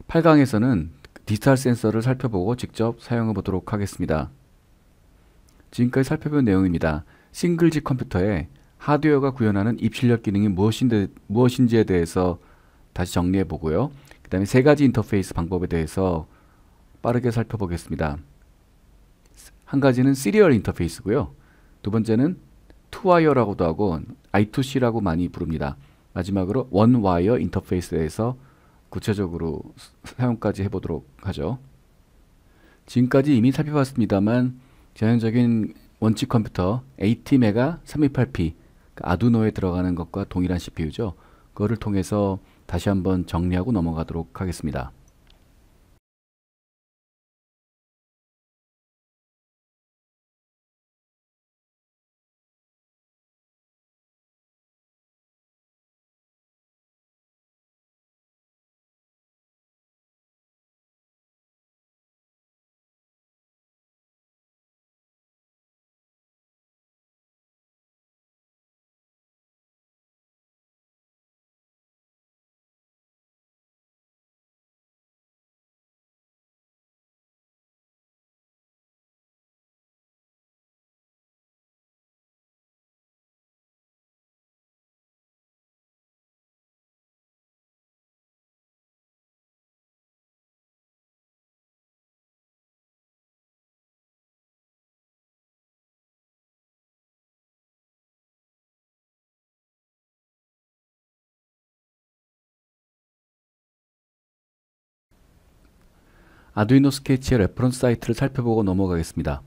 8강에서는 디지털 센서를 살펴보고 직접 사용해 보도록 하겠습니다. 지금까지 살펴본 내용입니다. 싱글집 컴퓨터에 하드웨어가 구현하는 입출력 기능이 무엇인지에 대해서 다시 정리해 보고요. 그 다음에 세 가지 인터페이스 방법에 대해서 빠르게 살펴보겠습니다. 한 가지는 시리얼 인터페이스고요. 두 번째는 투와이어라고도 하고 I2C라고 많이 부릅니다. 마지막으로 원와이어 인터페이스에 대해서 구체적으로 사용까지 해보도록 하죠. 지금까지 이미 살펴봤습니다만 전형적인 원칙 컴퓨터 ATmega 328P 아두노에 들어가는 것과 동일한 CPU죠. 그거를 통해서 다시 한번 정리하고 넘어가도록 하겠습니다. 아두이노 스케치의 레퍼런스 사이트를 살펴보고 넘어가겠습니다.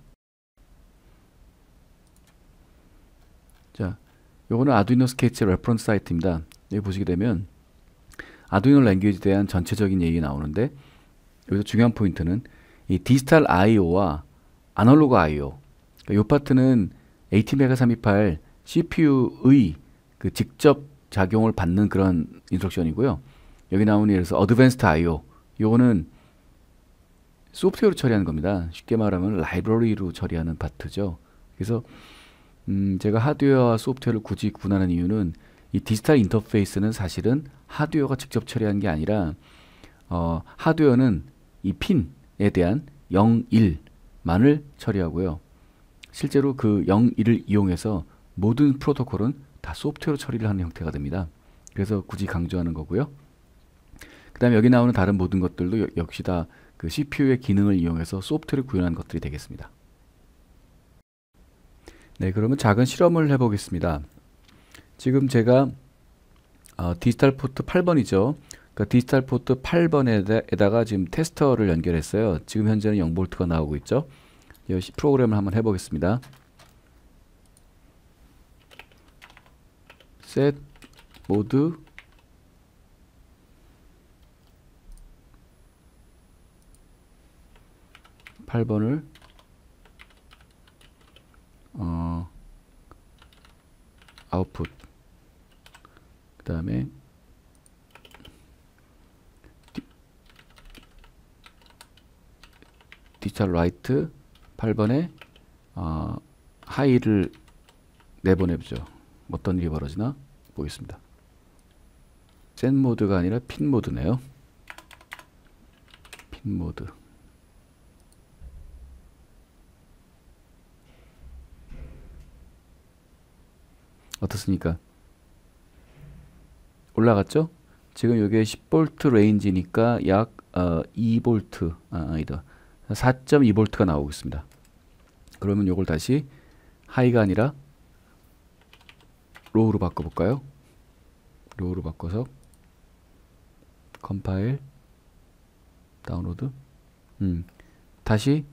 자, 요거는 아두이노 스케치 레퍼런스 사이트입니다. 여기 보시게 되면 아두이노 랭귀지에 대한 전체적인 얘기 나오는데 여기서 중요한 포인트는 이 디지털 IO와 아날로그 IO 그러니까 이 파트는 ATmega 328 CPU의 그 직접 작용을 받는 그런 인스트럭션이고요. 여기 나오는 예를 들어서 어드밴스드 IO 요거는 소프트웨어로 처리하는 겁니다. 쉽게 말하면 라이브러리로 처리하는 파트죠. 그래서 제가 하드웨어와 소프트웨어를 굳이 구분하는 이유는 이 디지털 인터페이스는 사실은 하드웨어가 직접 처리하는 게 아니라 하드웨어는 이 핀에 대한 0, 1만을 처리하고요. 실제로 그 0, 1을 이용해서 모든 프로토콜은 다 소프트웨어로 처리를 하는 형태가 됩니다. 그래서 굳이 강조하는 거고요. 그 다음에 여기 나오는 다른 모든 것들도 역시 다 그 CPU의 기능을 이용해서 소프트웨어를 구현하는 것들이 되겠습니다. 네, 그러면 작은 실험을 해보겠습니다. 지금 제가 디지털 포트 8번이죠. 그러니까 디지털 포트 8번에다가 지금 테스터를 연결했어요. 지금 현재는 0V가 나오고 있죠. 프로그램을 한번 해보겠습니다. set mode 8번을 아웃풋 그 다음에 디지털 라이트 8번에 하이를 내보내보죠. 어떤 일이 벌어지나 보겠습니다. 센 모드가 아니라 핀 모드네요. 핀 모드. 어떻습니까? 올라갔죠? 지금 이게 10V 레인지니까 약 2V 아니다 4.2V가 나오고 있습니다. 그러면 요걸 다시 하이가 아니라 로우로 바꿔볼까요? 로우로 바꿔서 컴파일 다운로드 다시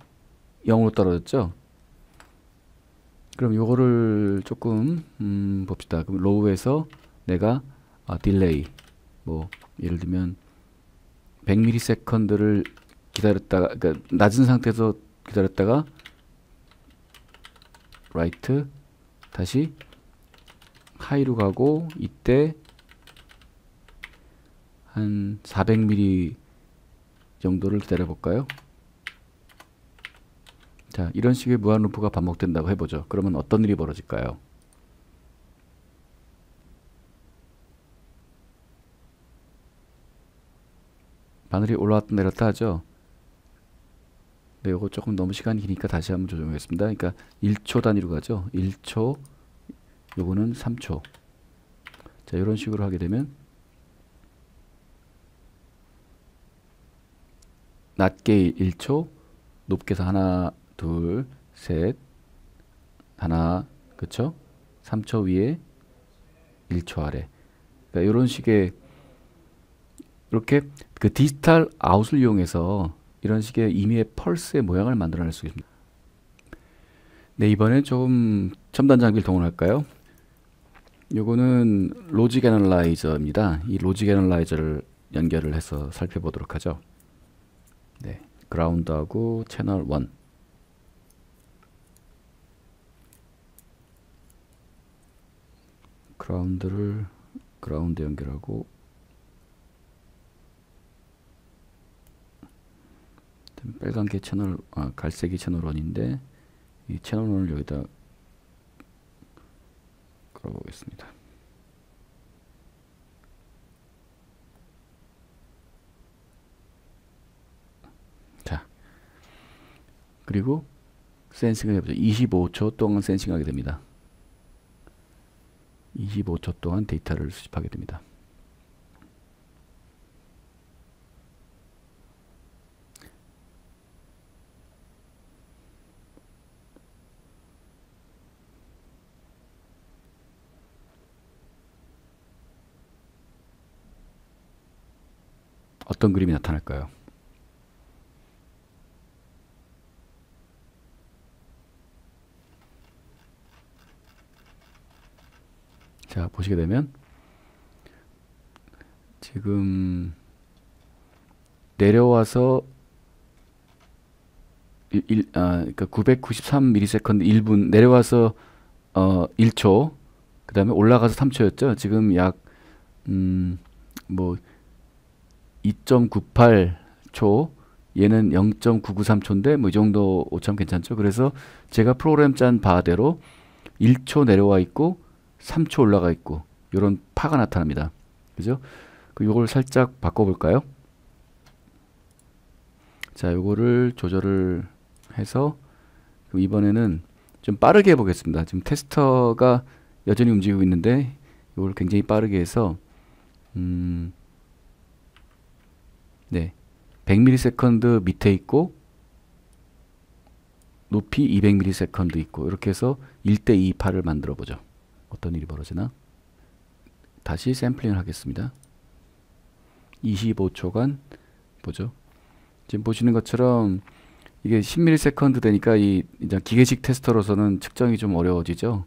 0으로 떨어졌죠? 그럼 요거를 조금 봅시다. 그럼 로우에서 내가 딜레이 뭐 예를 들면 100ms를 기다렸다가 그러니까 낮은 상태에서 기다렸다가 라이트 다시 하이로 가고 이때 한 400ms 정도를 기다려 볼까요? 자, 이런 식의 무한 루프가 반복된다고 해보죠. 그러면 어떤 일이 벌어질까요? 바늘이 올라왔다 내렸다 하죠. 네, 이거 조금 너무 시간이 기니까 다시 한번 조정하겠습니다. 그러니까 1초 단위로 가죠. 1초, 요거는 3초. 자, 이런 식으로 하게 되면 낮게 1초, 높게 해서 하나, 둘, 셋, 하나, 그쵸? 3초 위에 1초 아래. 그러니까 이런 식의 이렇게 그 디지털 아웃을 이용해서 이런 식의 임의의 펄스의 모양을 만들어낼 수 있습니다. 네, 이번엔 조금 첨단 장비를 동원할까요? 요거는 로직 애널라이저입니다. 이 로직 애널라이저를 연결을 해서 살펴보도록 하죠. 네, 그라운드하고 채널 1. 그라운드를 그라운드 연결하고 빨간게 채널, 갈색이 채널 1인데 이 채널 1을 여기다 걸어보겠습니다. 자, 그리고 센싱을 해보죠. 25초 동안 센싱하게 됩니다. 25초 동안 데이터를 수집하게 됩니다. 어떤 그림이 나타날까요? 자, 보시게 되면 지금 내려와서 그러니까 993ms 1분 내려와서 1초, 그 다음에 올라가서 3초였죠. 지금 약 뭐 2.98초, 얘는 0.993초인데 뭐 이 정도 오참 괜찮죠. 그래서 제가 프로그램 짠 바대로 1초 내려와 있고 3초 올라가 있고 이런 파가 나타납니다. 그죠? 요걸 살짝 바꿔볼까요? 자, 요거를 조절을 해서 이번에는 좀 빠르게 해보겠습니다. 지금 테스터가 여전히 움직이고 있는데 이걸 굉장히 빠르게 해서 네, 100ms 밑에 있고 높이 200ms 있고 이렇게 해서 1대2 파를 만들어 보죠. 어떤 일이 벌어지나? 다시 샘플링을 하겠습니다. 25초간 보죠. 지금 보시는 것처럼 이게 10ms 되니까 이 이제 기계식 테스터로서는 측정이 좀 어려워지죠.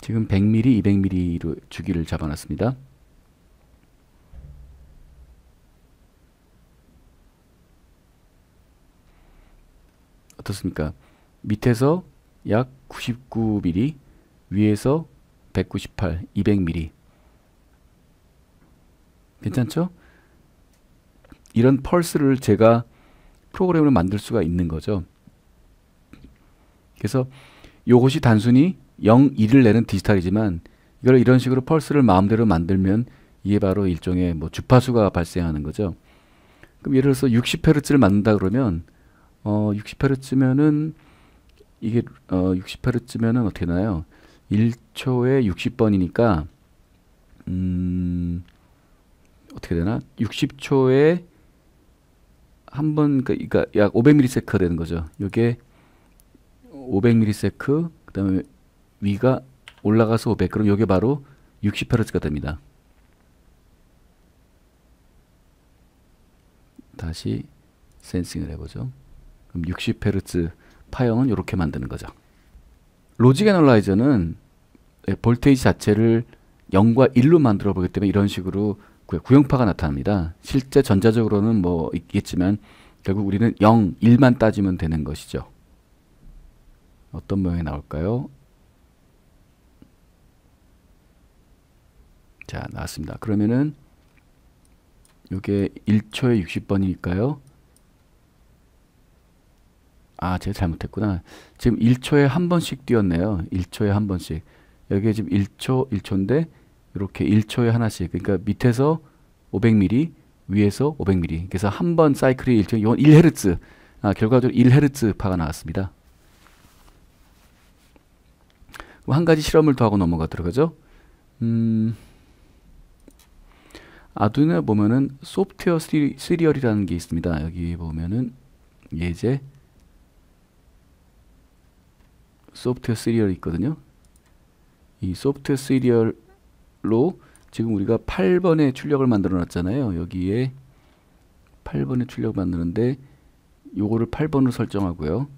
지금 100mm, 200mm로 주기를 잡아놨습니다. 어떻습니까? 밑에서 약 99mm, 위에서 198, 200mm. 괜찮죠? 이런 펄스를 제가 프로그램을 만들 수가 있는 거죠. 그래서 요것이 단순히 0, 1을 내는 디지털이지만 이걸 이런 식으로 펄스를 마음대로 만들면 이게 바로 일종의 뭐 주파수가 발생하는 거죠. 그럼 예를 들어서 60Hz를 만든다 그러면 60Hz면은 이게 60Hz면은 어떻게 나요? 1초에 60번이니까 어떻게 되나? 60초에 한 번, 그러니까 약 500ms가 되는 거죠. 이게 500ms, 그 다음에 위가 올라가서 500, 그럼 이게 바로 60Hz가 됩니다. 다시 센싱을 해보죠. 그럼 60Hz 파형은 이렇게 만드는 거죠. 로직 애널라이저는 볼테이지 자체를 0과 1로 만들어 보기 때문에 이런 식으로 구형파가 나타납니다. 실제 전자적으로는 뭐 있겠지만 결국 우리는 0, 1만 따지면 되는 것이죠. 어떤 모양이 나올까요? 자, 나왔습니다. 그러면은 이게 1초에 60번이니까요. 제가 잘못했구나. 지금 1초에 한 번씩 뛰었네요. 1초에 한 번씩. 여기에 지금 1초, 1초인데 이렇게 1초에 하나씩. 그러니까 밑에서 500mm, 위에서 500mm. 그래서 한 번 사이클이 1초, 이건 1Hz. 결과적으로 1Hz 파가 나왔습니다. 한 가지 실험을 더 하고 넘어가도록 하죠. 아두이노에 보면은 소프트웨어 시리얼이라는 게 있습니다. 여기 보면은 예제 소프트웨어 시리얼이 있거든요. 이 소프트웨어 시리얼로 지금 우리가 8번의 출력을 만들어 놨잖아요. 여기에 8번의 출력을 만드는데 요거를 8번으로 설정하고요.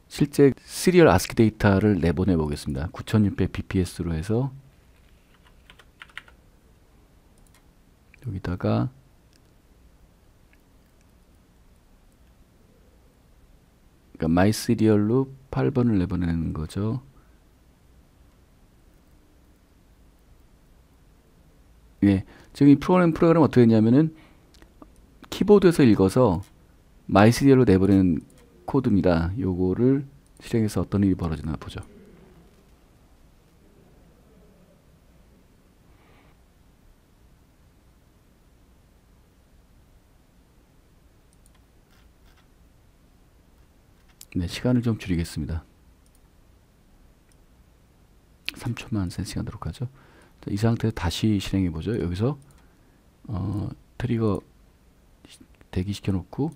실제 시리얼 아스키 데이터를 내보내 보겠습니다. 9600bps로 해서 여기다가 그러니까 마이 시리얼로 8번을 내보내는 거죠. 예, 지금 이 프로그램 어떻게 했냐면은 키보드에서 읽어서 마이 시리얼로 내보내는 코드입니다. 요거를 실행해서 어떤 일이 벌어지나 보죠. 네, 시간을 좀 줄이겠습니다. 3초만 센싱하도록 하죠. 이 상태에서 다시 실행해 보죠. 여기서 트리거 대기시켜 놓고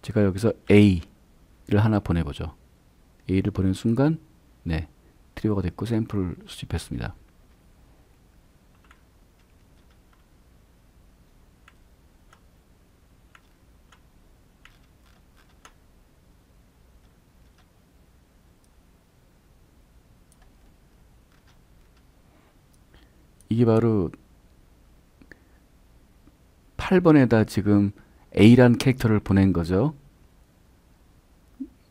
제가 여기서 A를 하나 보내보죠. A를 보내는 순간 네, 트리거가 됐고 샘플을 수집했습니다. 이게 바로 8번에다 지금 A라는 캐릭터를 보낸 거죠.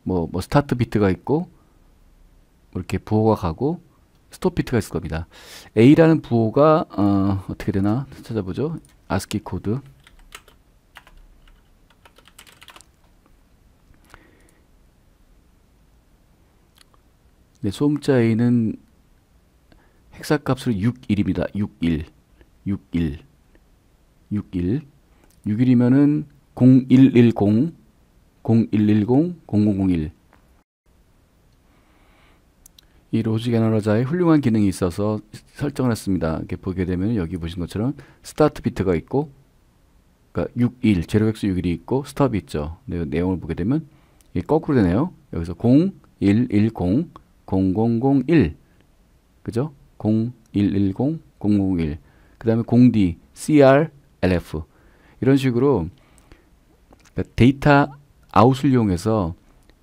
뭐 스타트 비트가 있고 이렇게 부호가 가고 스톱 비트가 있을 겁니다. A라는 부호가 어떻게 되나 찾아보죠. 아스키 코드. 네, 소음자 A는 헥사값으로 61입니다. 61. 61. 61. 61이면은 0110 0110 0001. 이 로직 애널라이저에 훌륭한 기능이 있어서 설정을 했습니다. 이렇게 보게 되면 여기 보신 것처럼 스타트 비트가 있고 그러니까 61, 제로엑스 61이 있고 스톱이 있죠. 내용을 보게 되면 이게 거꾸로 되네요. 여기서 0110 0001 그죠? 0110 0001 그 다음에 0D, CR, LF 이런 식으로 데이터 아웃을 이용해서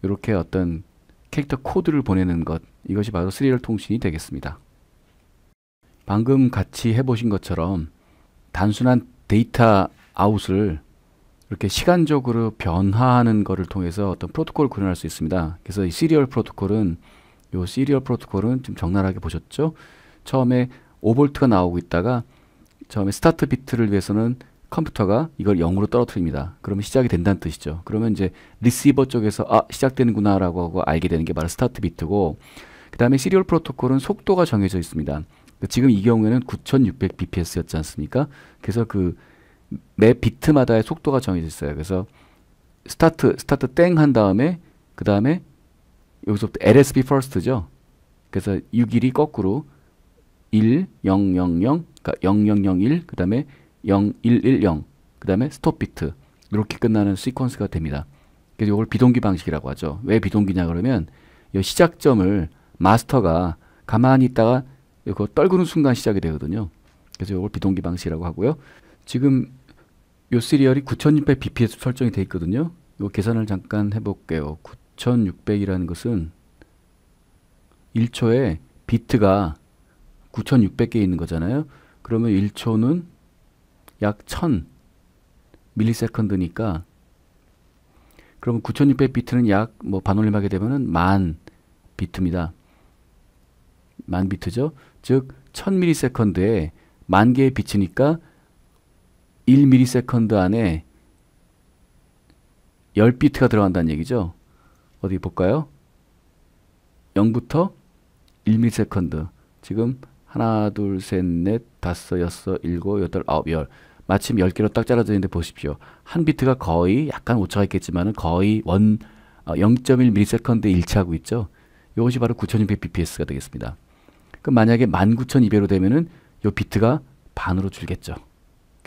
이렇게 어떤 캐릭터 코드를 보내는 것 이것이 바로 시리얼 통신이 되겠습니다. 방금 같이 해보신 것처럼 단순한 데이터 아웃을 이렇게 시간적으로 변화하는 것을 통해서 어떤 프로토콜을 구현할 수 있습니다. 그래서 이 시리얼 프로토콜은 좀 적나라하게 보셨죠? 처음에 5V가 나오고 있다가 처음에 스타트 비트를 위해서는 컴퓨터가 이걸 0으로 떨어뜨립니다. 그러면 시작이 된다는 뜻이죠. 그러면 이제 리시버 쪽에서 시작되는구나 라고 하고 알게 되는 게 바로 스타트 비트고 그 다음에 시리얼 프로토콜은 속도가 정해져 있습니다. 지금 이 경우에는 9600bps였지 않습니까? 그래서 그 매 비트마다의 속도가 정해져 있어요. 그래서 스타트 땡 한 다음에 그 다음에 여기서부터 LSB first죠. 그래서 61이 거꾸로 1, 0, 0, 0, 그러니까 0, 0, 0, 1, 그 다음에 0, 1, 1, 0, 그 다음에 스톱 비트 이렇게 끝나는 시퀀스가 됩니다. 그래서 이걸 비동기 방식이라고 하죠. 왜 비동기냐 그러면 이 시작점을 마스터가 가만히 있다가 이거 떨구는 순간 시작이 되거든요. 그래서 이걸 비동기 방식이라고 하고요. 지금 이 시리얼이 9600bps 설정이 되어 있거든요. 이 계산을 잠깐 해볼게요. 9600이라는 것은 1초에 비트가 9600개 있는 거잖아요. 그러면 1초는 약 1000 밀리세컨드니까 그러면 9600비트는 약 뭐 반올림하게 되면은 10,000 비트입니다. 10,000 비트죠. 즉 1000ms에 10,000개의 비트니까 1ms 안에 10비트가 들어간다는 얘기죠. 어디 볼까요? 0부터 1ms. 지금 하나, 둘, 셋, 넷, 다섯, 여섯, 일곱, 여덟, 아홉, 열. 마침 10개로 딱 잘라져 있는데 보십시오. 한 비트가 거의 약간 오차가 있겠지만은 거의 0.1ms에 일치하고 있죠. 이것이 바로 9600bps가 되겠습니다. 그럼 만약에 19200으로 되면은 요 비트가 반으로 줄겠죠.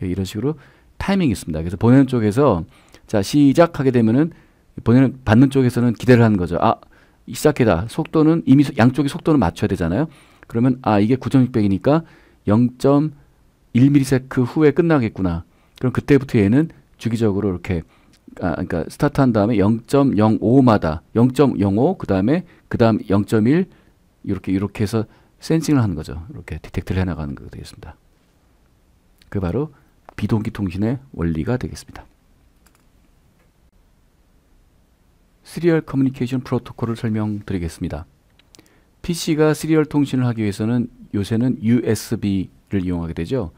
이런 식으로 타이밍이 있습니다. 그래서 보내는 쪽에서 자 시작하게 되면은 받는 쪽에서는 기대를 하는 거죠. 아 시작해다. 속도는 이미 양쪽이 속도는 맞춰야 되잖아요. 그러면 아 이게 9600이니까 0.1ms 후에 끝나겠구나. 그럼 그때부터 얘는 주기적으로 이렇게 그러니까 스타트한 다음에 0.05마다 0.05 그다음 0.1 이렇게 해서 센싱을 하는 거죠. 이렇게 디텍트를 해나가는 거 되겠습니다. 그게 바로 비동기 통신의 원리가 되겠습니다. 시리얼 커뮤니케이션 프로토콜을 설명드리겠습니다. PC가 시리얼 통신을 하기 위해서는 요새는 USB를 이용하게 되죠.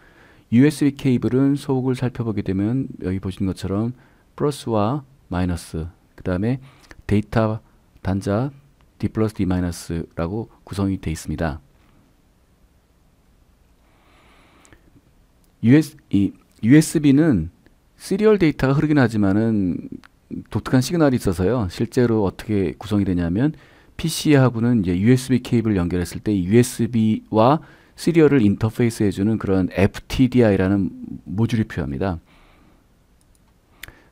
USB 케이블은 소극을 살펴보게 되면 여기 보시는 것처럼 플러스와 마이너스, 그 다음에 데이터 단자 D 플러스 D 마이너스라고 구성이 되어 있습니다. USB는 시리얼 데이터가 흐르긴 하지만은 독특한 시그널이 있어서요. 실제로 어떻게 구성이 되냐면 PC하고는 이제 USB 케이블을 연결했을 때 USB와 시리얼을 인터페이스 해주는 그런 FTDI라는 모듈이 필요합니다.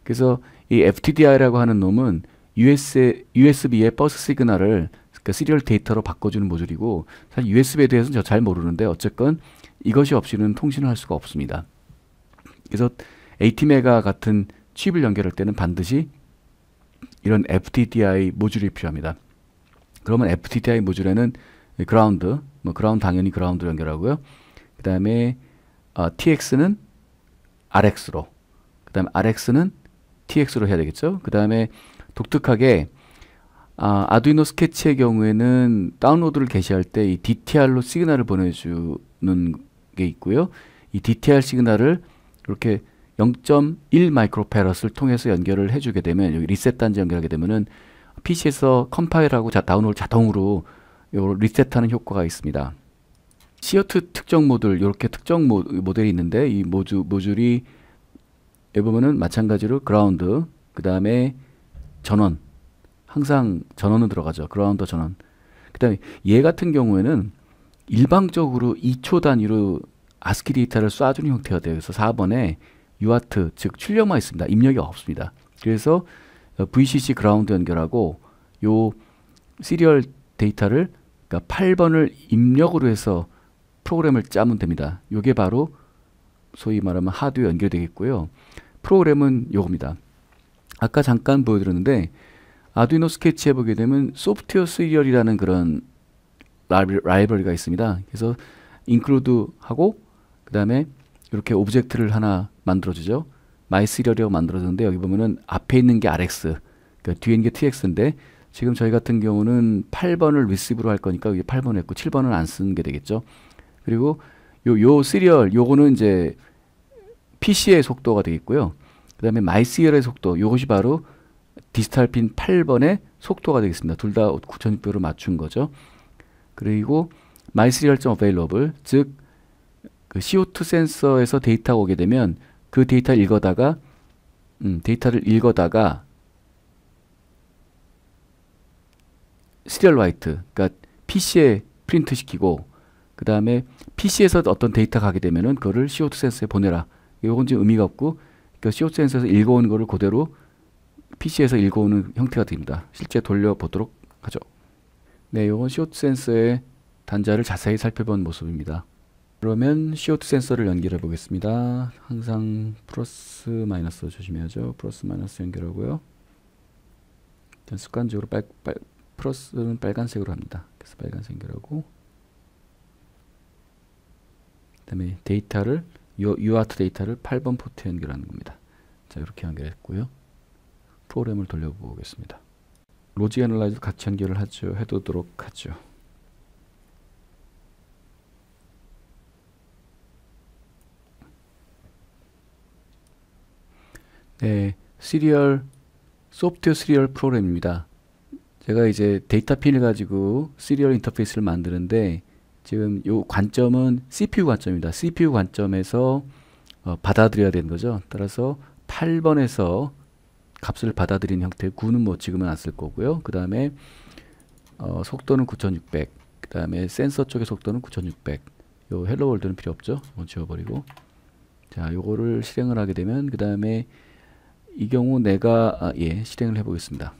그래서 이 FTDI라고 하는 놈은 USB의 버스 시그널을 그러니까 시리얼 데이터로 바꿔주는 모듈이고 사실 USB에 대해서는 저 잘 모르는데 어쨌건 이것이 없이는 통신을 할 수가 없습니다. 그래서 AT메가 같은 칩을 연결할 때는 반드시 이런 FTDI 모듈이 필요합니다. 그러면 FTDI 모듈에는 그라운드, 그라운드 당연히 그라운드로 연결하고요. 그 다음에 TX는 RX로, 그 다음에 RX는 TX로 해야 되겠죠. 그 다음에 독특하게 아두이노 스케치의 경우에는 다운로드를 개시할 때 이 DTR로 시그널을 보내주는 게 있고요. 이 DTR 시그널을 이렇게 0.1 마이크로페럿을 통해서 연결을 해주게 되면 여기 리셋 단지 연결하게 되면은 PC에서 컴파일하고 다운로드 자동으로 리셋하는 효과가 있습니다. CO2 특정 모듈 이렇게 특정 모델이 있는데 이 모듈이 여기 보면은 마찬가지로 그라운드 그 다음에 전원 항상 전원은 들어가죠. 그라운드 전원. 그 다음에 얘 같은 경우에는 일방적으로 2초 단위로 아스키 데이터를 쏴주는 형태가 돼요. 그래서 4번에 UART 즉 출력만 있습니다. 입력이 없습니다. 그래서 VCC 그라운드 연결하고 요 시리얼 데이터를 그러니까 8번을 입력으로 해서 프로그램을 짜면 됩니다. 요게 바로 소위 말하면 하드웨어 연결되겠고요. 프로그램은 요겁니다. 아까 잠깐 보여드렸는데 아두이노 스케치 해보게 되면 소프트웨어 시리얼이라는 그런 라이브러리가 있습니다. 그래서 include 하고 그 다음에 이렇게 오브젝트를 하나 만들어주죠. mySerial이라고 만들어주는데 여기 보면은 앞에 있는 게 RX, 그러니까 뒤에 있는 게 TX인데 지금 저희 같은 경우는 8번을 receive로 할 거니까 여기 8번 했고 7번은 안 쓰는 게 되겠죠. 그리고 요 시리얼 요거는 이제 PC의 속도가 되겠고요. 그 다음에 mySerial의 속도 요것이 바로 디지털 핀 8번의 속도가 되겠습니다. 둘 다 9600으로 맞춘 거죠. 그리고 mySerial.available 즉 그 CO2 센서에서 데이터가 오게 되면 그 데이터를 읽어다가 시리얼 라이트 그러니까 PC에 프린트 시키고 그 다음에 PC에서 어떤 데이터가 가게 되면은 그거를 CO2 센서에 보내라. 이건 지금 의미가 없고 그러니까 CO2 센서에서 읽어오는 거를 그대로 PC에서 읽어오는 형태가 됩니다. 실제 돌려보도록 하죠. 네, 이건 CO2 센서의 단자를 자세히 살펴본 모습입니다. 그러면 CO2 센서를 연결해 보겠습니다. 항상 플러스 마이너스 조심해야죠. 플러스 마이너스 연결하고요. 일단 습관적으로 플러스는 빨간색으로 합니다. 그래서 빨간색 연결하고 그 다음에 데이터를 UART 데이터를 8번 포트에 연결하는 겁니다. 자 이렇게 연결했고요. 프로그램을 돌려보겠습니다. 로직 애널라이저 같이 연결을 해두도록 하죠. 네, 소프트웨어 시리얼 프로그램입니다. 제가 이제 데이터 핀을 가지고 시리얼 인터페이스를 만드는데 지금 요 관점은 CPU 관점입니다. CPU 관점에서 받아들여야 되는 거죠. 따라서 8번에서 값을 받아들이는 형태의 9는 뭐 지금은 안 쓸 거고요. 그 다음에 속도는 9600, 그 다음에 센서 쪽의 속도는 9600. 요 헬로 월드는 필요 없죠. 이건 지워버리고. 자, 요거를 실행을 하게 되면 그 다음에 이 경우 내가 실행을 해보겠습니다.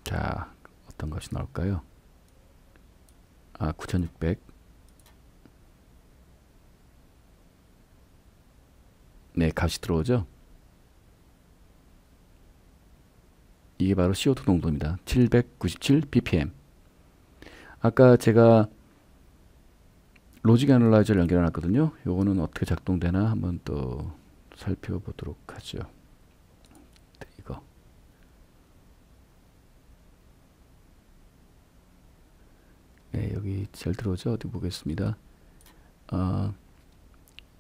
자, 어떤 값이 나올까요? 9600. 네, 값이 들어오죠. 이게 바로 CO2 농도입니다. 797 ppm. 아까 제가 로직 애널라이저를 연결해 놨거든요. 요거는 어떻게 작동되나 한번 또 살펴보도록 하죠. 이거. 네, 여기 잘 들어오죠? 어디 보겠습니다.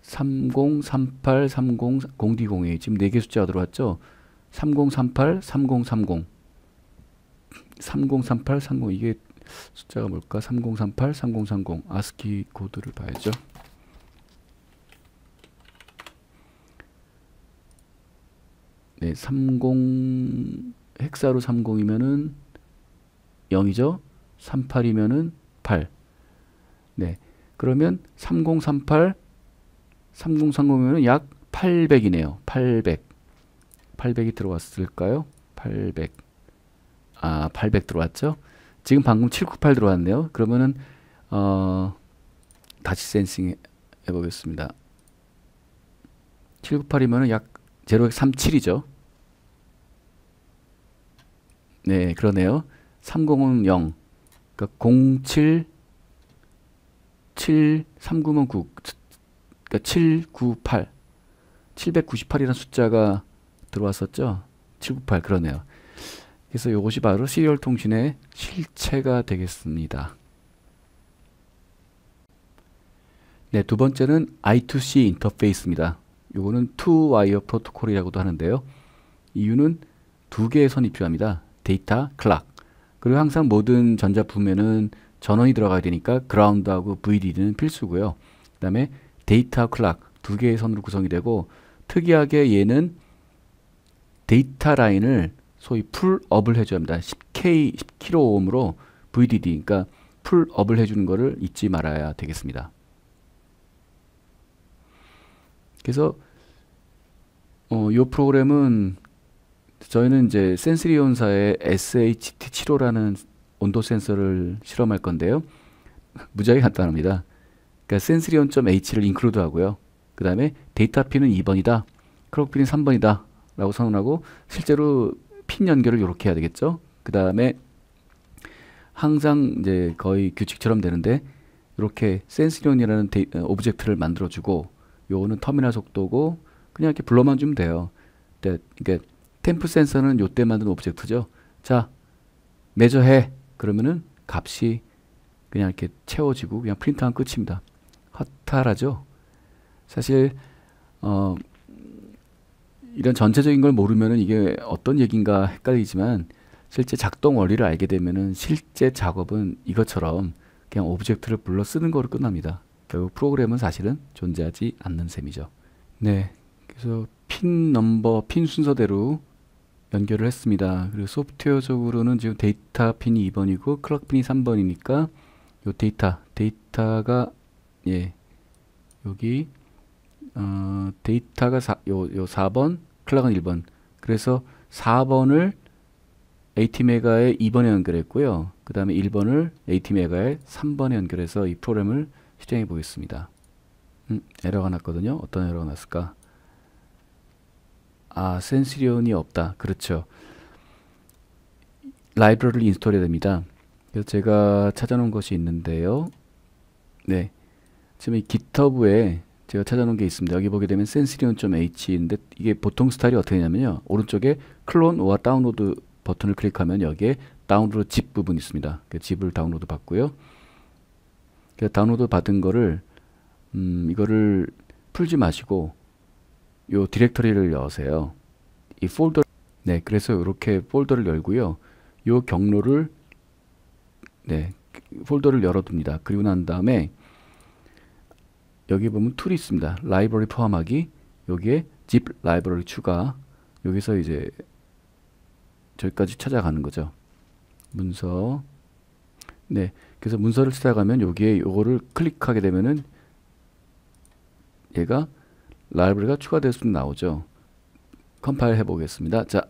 3038 30 0D02 지금 4개 숫자가 들어왔죠? 3038 3030 3038 30 이게 숫자가 뭘까? 3038 3030 아스키 코드를 봐야죠. 네, 30 헥사로 30이면은 0이죠. 38이면은 8. 네. 그러면 3038 3030이면 약 800이네요. 800이 들어왔을까요? 800. 800 들어왔죠? 지금 방금 798 들어왔네요. 그러면은 다시 센싱 해보겠습니다. 798이면은 약 037이죠. 네, 그러네요. 30은 0. 그러니까 07 739면 9. 그러니까 798. 798이라는 숫자가 들어왔었죠. 798 그러네요. 그래서 이것이 바로 시리얼 통신의 실체가 되겠습니다. 네, 두 번째는 I2C 인터페이스입니다. 요거는 투 와이어 프로토콜이라고도 하는데요. 이유는 두 개의 선이 필요합니다. 데이터, 클락. 그리고 항상 모든 전자품에는 전원이 들어가야 되니까 그라운드하고 VDD는 필수고요. 그 다음에 데이터, 클락 두 개의 선으로 구성이 되고 특이하게 얘는 데이터 라인을 소위 풀업을 해줘야 합니다. 10kΩ으로 VDD, 그러니까 풀업을 해주는 거를 잊지 말아야 되겠습니다. 그래서 이 프로그램은 저희는 이제 센스리온사의 SHT75라는 온도 센서를 실험할 건데요. 무지하게 간단합니다. 그러니까 센스리온.h를 인클루드 하고요. 그 다음에 데이터 핀은 2번이다. 클럭 핀은 3번이다. 라고 선언하고 실제로 핀 연결을 이렇게 해야 되겠죠. 그 다음에 항상 이제 거의 규칙처럼 되는데 이렇게 센스리온이라는 오브젝트를 만들어주고 요거는 터미널 속도고 그냥 이렇게 불러만 주면 돼요. 그러니까 템프 센서는 요때 만든 오브젝트죠. 자, 매저해. 그러면은 값이 그냥 이렇게 채워지고 그냥 프린트하면 끝입니다. 허탈하죠. 사실 이런 전체적인 걸 모르면은 이게 어떤 얘기인가 헷갈리지만 실제 작동 원리를 알게 되면은 실제 작업은 이것처럼 그냥 오브젝트를 불러 쓰는 거로 끝납니다. 결국 프로그램은 사실은 존재하지 않는 셈이죠. 네, 그래서 핀 넘버, 핀 순서대로 연결을 했습니다. 그리고 소프트웨어적으로는 지금 데이터 핀이 2번이고 클럭 핀이 3번이니까 요 데이터가 여기 데이터가 4번, 클락은 1번. 그래서 4번을 AT메가에 2번에 연결했고요. 그 다음에 1번을 AT메가에 3번에 연결해서 이 프로그램을 실행해 보겠습니다. 에러가 났거든요. 어떤 에러가 났을까? 센스리온이 없다. 그렇죠. 라이브러리를 인스톨해야 됩니다. 그래서 제가 찾아놓은 것이 있는데요. 네, 지금 이 GitHub에 제가 찾아놓은 게 있습니다. 여기 보게 되면 sensirion.h인데 이게 보통 스타일이 어떻게 되냐면요. 오른쪽에 클론 or 다운로드 버튼을 클릭하면 여기에 다운로드 zip 부분이 있습니다. 그 zip을 다운로드 받고요. 다운로드 받은 거를 이거를 풀지 마시고 요 디렉터리를 여세요. 이 폴더, 네, 그래서 이렇게 폴더를 열고요. 요 경로를, 네, 폴더를 열어둡니다. 그리고 난 다음에 여기 보면 툴이 있습니다. 라이브러리 포함하기, 여기에 zip 라이브러리 추가, 여기서 이제 저기까지 찾아가는 거죠. 문서. 네, 그래서 문서를 찾아가면 여기에 요거를 클릭하게 되면은 얘가 라이브러리가 추가될 수 나오죠. 컴파일 해보겠습니다. 자,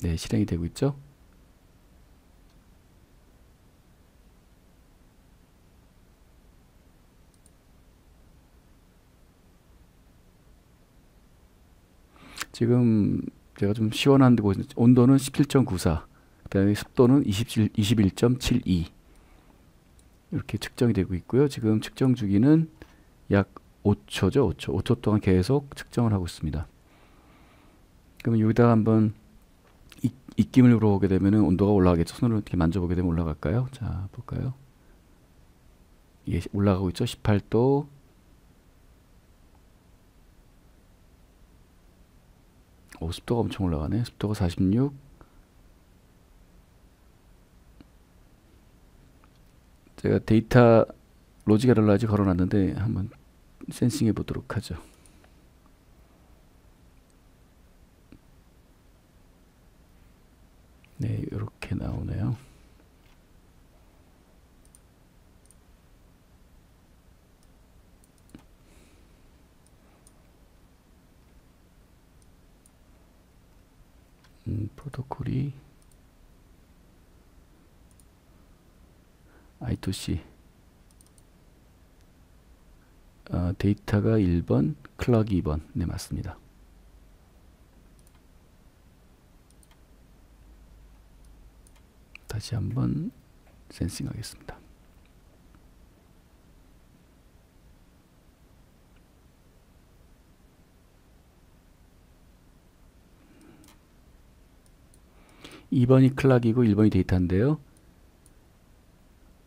네, 실행이 되고 있죠. 지금 제가 좀 시원한 데 보시면 온도는 17.94, 그 다음에 습도는 21.72 이렇게 측정이 되고 있고요. 지금 측정 주기는 약 5초죠. 5초 동안 계속 측정을 하고 있습니다. 그러면 여기다가 한번 입김을 불어보게 되면 온도가 올라가겠죠. 손으로 이렇게 만져보게 되면 올라갈까요? 자, 볼까요? 예, 올라가고 있죠. 18도. 오, 습도가 엄청 올라가네. 습도가 46. 제가 데이터 로직 에럴라지 걸어놨는데 한번 센싱 해보도록 하죠. 네, 이렇게 나오네요. 프로토콜이 I2C, 데이터가 1번, 클럭이 2번. 네, 맞습니다. 다시 한번 센싱 하겠습니다. (2번이) 클락이고 (1번이) 데이터인데요.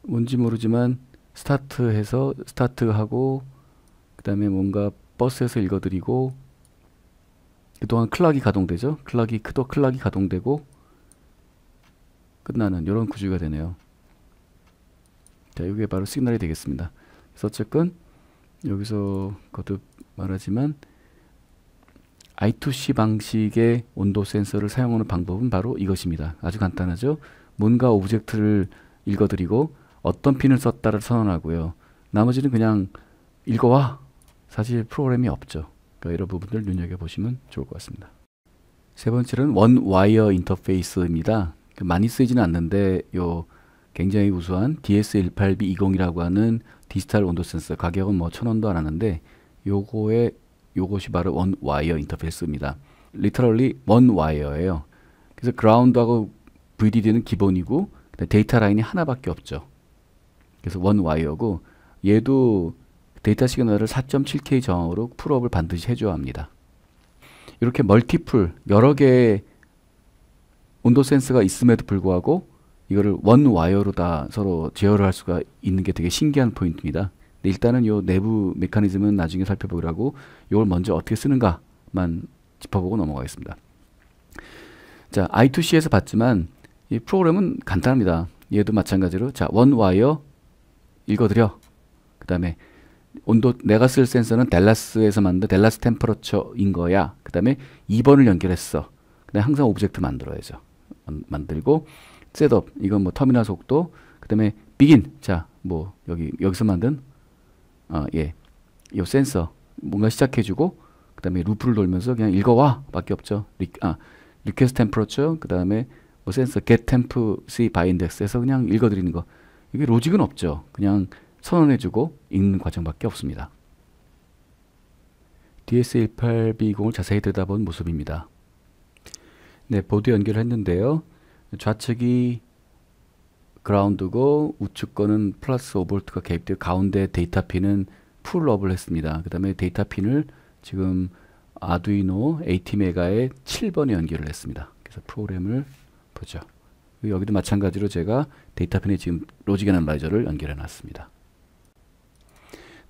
뭔지 모르지만 스타트해서 스타트하고 그 다음에 뭔가 버스에서 읽어드리고 그동안 클락이 가동되죠. 클락이 가동되고 끝나는 이런 구조가 되네요. 자, 이게 바로 시그널이 되겠습니다. 그래서 어쨌건 여기서 거듭 말하지만 I2C 방식의 온도 센서를 사용하는 방법은 바로 이것입니다. 아주 간단하죠. 뭔가 오브젝트를 읽어드리고 어떤 핀을 썼다를 선언하고요. 나머지는 그냥 읽어와. 사실 프로그램이 없죠. 그러니까 이런 부분들 눈여겨보시면 좋을 것 같습니다. 세 번째는 원 와이어 인터페이스입니다. 많이 쓰이지는 않는데 요 굉장히 우수한 DS18B20이라고 하는 디지털 온도 센서, 가격은 뭐 1,000원도 안 하는데 요것이 바로 원 와이어 인터페이스입니다. 리터럴리 원 와이어예요. 그래서 그라운드하고 VDD는 기본이고 데이터 라인이 하나밖에 없죠. 그래서 원 와이어고 얘도 데이터 시그널을 4.7K 저항으로 풀업을 반드시 해줘야 합니다. 이렇게 멀티플 여러 개의 온도 센서가 있음에도 불구하고 이거를 원 와이어로 다 서로 제어를 할 수가 있는 게 되게 신기한 포인트입니다. 일단은 요 내부 메커니즘은 나중에 살펴보기로 하고 이걸 먼저 어떻게 쓰는가만 짚어보고 넘어가겠습니다. 자, I2C에서 봤지만 이 프로그램은 간단합니다. 얘도 마찬가지로 자, 원 와이어 읽어드려. 그 다음에 온도, 내가 쓸 센서는 댈라스에서 만든 댈라스 템퍼러처인 거야. 그 다음에 2번을 연결했어. 근데 항상 오브젝트 만들어야죠. 만들고 셋업, 이건 뭐 터미널 속도, 그 다음에 begin, 자, 뭐 여기서 만든 예, 이 센서 뭔가 시작해주고 그 다음에 루프를 돌면서 그냥 읽어와 밖에 없죠. request temperature, 그 다음에 뭐 센서 get temp c by index에서 그냥 읽어드리는 거. 이게 로직은 없죠. 그냥 선언해주고 읽는 과정밖에 없습니다. DS18B20을 자세히 들여다본 모습입니다. 네, 보드 연결을 했는데요. 좌측이 그라운드고 우측 거는 플러스 5V가 개입되어 가운데 데이터 핀은 풀업을 했습니다. 그 다음에 데이터 핀을 지금 아두이노 AT메가에 7번에 연결을 했습니다. 그래서 프로그램을 보죠. 여기도 마찬가지로 제가 데이터 핀에 지금 로직 애널라이저를 연결해 놨습니다.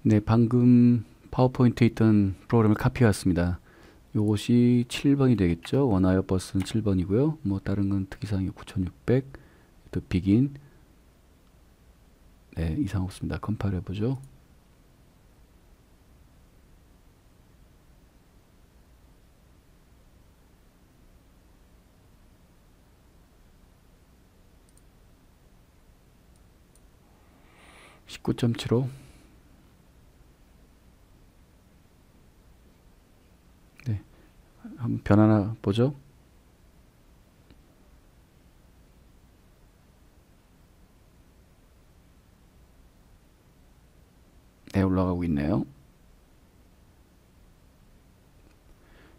네, 방금 파워포인트에 있던 프로그램을 카피해 왔습니다. 요것이 7번이 되겠죠. 원하여 버스는 7번이고요. 뭐 다른 건 특이사항이 9600, 또 비긴. 네, 이상 없습니다. 컴파일 해보죠. (19.75) 네, 한번 변화나 보죠. 네, 올라가고 있네요.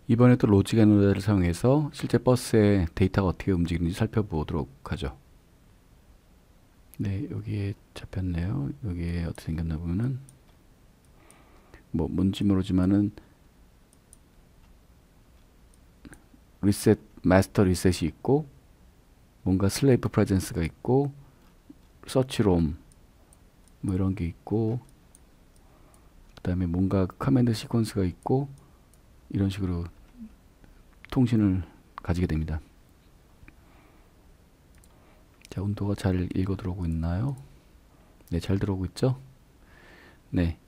이번에 또 로직 애널라이저를 사용해서 실제 버스의 데이터가 어떻게 움직이는지 살펴보도록 하죠. 네, 여기에 잡혔네요. 여기에 어떻게 생겼나 보면은 뭐 뭔지 모르지만은 리셋, 마스터 리셋이 있고, 뭔가 슬레이프 프레젠스가 있고, 서치롬 뭐 이런 게 있고, 그 다음에 뭔가 커맨드 시퀀스가 있고, 이런 식으로 통신을 가지게 됩니다. 자, 온도가 잘 읽어 들어오고 있나요? 네, 잘 들어오고 있죠? 네,